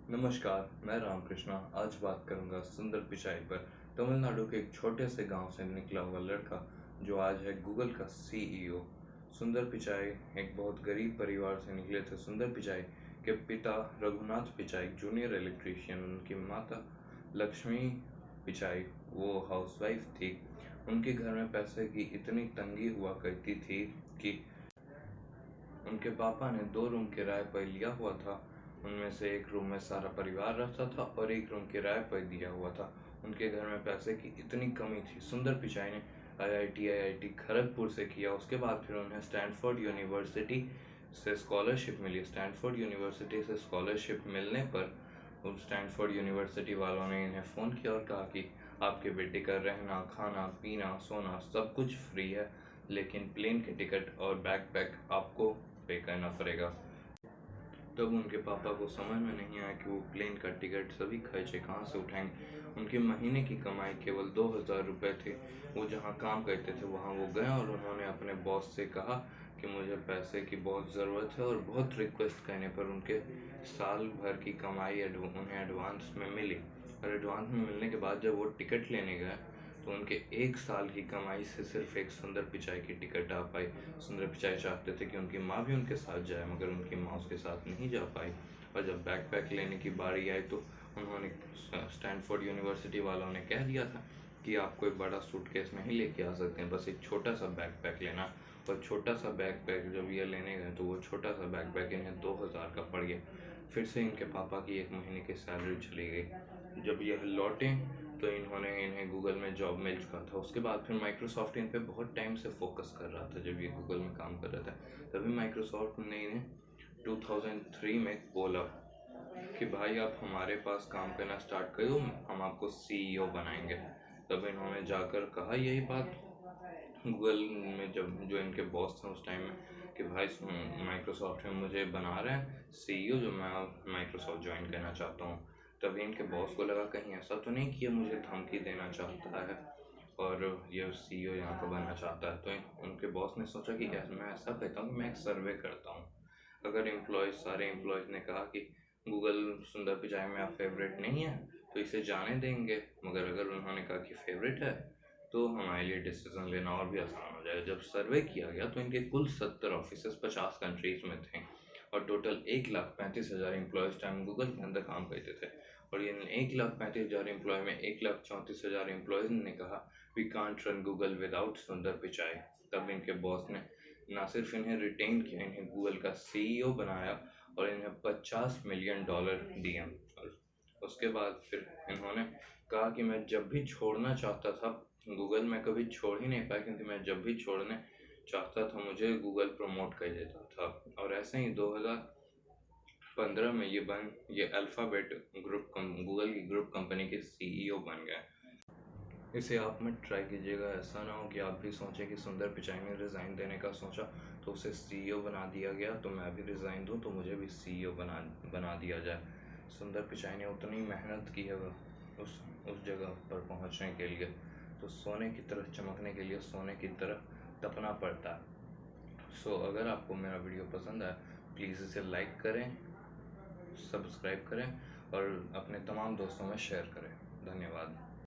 नमस्कार, मैं रामकृष्णा आज बात करूंगा सुंदर पिचाई पर। तमिलनाडु के एक छोटे से गांव से निकला हुआ लड़का जो आज है गूगल का सीईओ। सुंदर पिचाई एक बहुत गरीब परिवार से निकले थे। सुंदर पिचाई के पिता रघुनाथ पिचाई जूनियर इलेक्ट्रीशियन, उनकी माता लक्ष्मी पिचाई वो हाउसवाइफ थी। उनके घर में पैसे की इतनी तंगी हुआ करती थी कि उनके पापा ने 2 रूम किराए पर लिया हुआ था। उनमें से एक रूम में सारा परिवार रहता था और एक रूम किराए पर दिया हुआ था। उनके घर में पैसे की इतनी कमी थी। सुंदर पिचाई ने आईआईटी खड़गपुर से किया। उसके बाद फिर उन्हें स्टैनफोर्ड यूनिवर्सिटी से स्कॉलरशिप मिली। स्टैनफोर्ड यूनिवर्सिटी से स्कॉलरशिप मिलने पर उस स्टैनफोर्ड यूनिवर्सिटी वालों ने इन्हें फ़ोन किया और कहा कि आपके बेटे का रहना, खाना, पीना, सोना सब कुछ फ्री है, लेकिन प्लेन के टिकट और बैकपैक आपको पे करना पड़ेगा। तब उनके पापा को समझ में नहीं आया कि वो प्लेन का टिकट सभी खर्चे कहाँ से उठाएंगे। उनके महीने की कमाई केवल 2,000 रुपये थे। वो जहाँ काम करते थे वहाँ वो गए और उन्होंने अपने बॉस से कहा कि मुझे पैसे की बहुत ज़रूरत है, और बहुत रिक्वेस्ट करने पर उनके साल भर की कमाई उन्हें एडवांस में मिली। और एडवांस में मिलने के बाद जब वो टिकट लेने गए तो उनके 1 साल की कमाई से सिर्फ एक सुंदर पिचाई की टिकट आ पाई। सुंदर पिचाई चाहते थे कि उनकी माँ भी उनके साथ जाए, मगर उनकी माँ उसके साथ नहीं जा पाई। और जब बैकपैक लेने की बारी आई तो उन्होंने स्टैनफोर्ड यूनिवर्सिटी वालों ने कह दिया था कि आप कोई बड़ा सूटकेस नहीं लेके आ सकते हैं, बस एक छोटा सा बैकपैक लेना। और छोटा सा बैकपैक जब ये लेने गए तो वो छोटा सा बैकपैक इन्हें 2,000 का पड़ गया। फिर से इनके पापा की 1 महीने की सैलरी चली गई। जब यह लौटे तो इन्हें गूगल में जॉब मिल चुका था। उसके बाद फिर माइक्रोसॉफ्ट इन पे बहुत टाइम से फोकस कर रहा था। जब ये गूगल में काम कर रहा था तभी माइक्रोसॉफ्ट ने इन्हें 2003 में बोला कि भाई आप हमारे पास काम करना स्टार्ट करो, हम आपको सीईओ बनाएंगे। तब इन्होंने जाकर कहा यही बात गूगल में, जब जो इनके बॉस थे उस टाइम में, कि भाई माइक्रोसॉफ्ट में मुझे बना रहे हैं सीईओ, जो मैं माइक्रोसॉफ्ट ज्वाइन करना चाहता हूँ। तभी इनके बॉस को लगा कहीं ऐसा तो नहीं कि ये मुझे धमकी देना चाहता है और ये सीईओ यहाँ का बनना चाहता है। तो उनके बॉस ने सोचा कि मैं ऐसा कहता हूँ कि मैं एक सर्वे करता हूँ। अगर सारे एम्प्लॉयज़ ने कहा कि गूगल सुंदर पिचाई में आप फेवरेट नहीं है तो इसे जाने देंगे, मगर अगर उन्होंने कहा कि फेवरेट है तो हमारे लिए डिसीजन लेना और भी आसान हो जाएगा। जब सर्वे किया गया तो इनके कुल 70 ऑफिसेस 50 कंट्रीज में थे और टोटल 1,35,000 एम्प्लॉयज़ टाइम गूगल के अंदर काम करते थे। और इन 1,35,000 एम्प्लॉय में 1,34,000 एम्प्लॉयज़ ने कहा we can't run Google without Sundar Pichai. तब इनके बॉस ने ना सिर्फ इन्हें रिटेन किया, इन्हें गूगल का सीईओ बनाया और इन्हें $50 मिलियन दिए। और उसके बाद फिर इन्होंने कहा कि मैं जब भी छोड़ना चाहता था गूगल, मैं कभी छोड़ ही नहीं पाया, क्योंकि मैं जब भी छोड़ने चाहता था मुझे गूगल प्रमोट कर देता था। और ऐसे ही 2015 में ये अल्फ़ाबेट गूगल की ग्रुप कंपनी के सीईओ बन गए। इसे आप मत ट्राई कीजिएगा। ऐसा ना हो कि आप भी सोचें कि सुंदर पिचाई ने रिज़ाइन देने का सोचा तो उसे सीईओ बना दिया गया, तो मैं भी रिज़ाइन दूं तो मुझे भी सीईओ बना दिया जाए। सुंदर पिचाई ने उतनी मेहनत की है उस जगह पर पहुंचने के लिए, तो सोने की तरह चमकने के लिए सोने की तरह तपना पड़ता है। सो अगर आपको मेरा वीडियो पसंद आए प्लीज़ इसे लाइक करें, सब्सक्राइब करें और अपने तमाम दोस्तों में शेयर करें। धन्यवाद।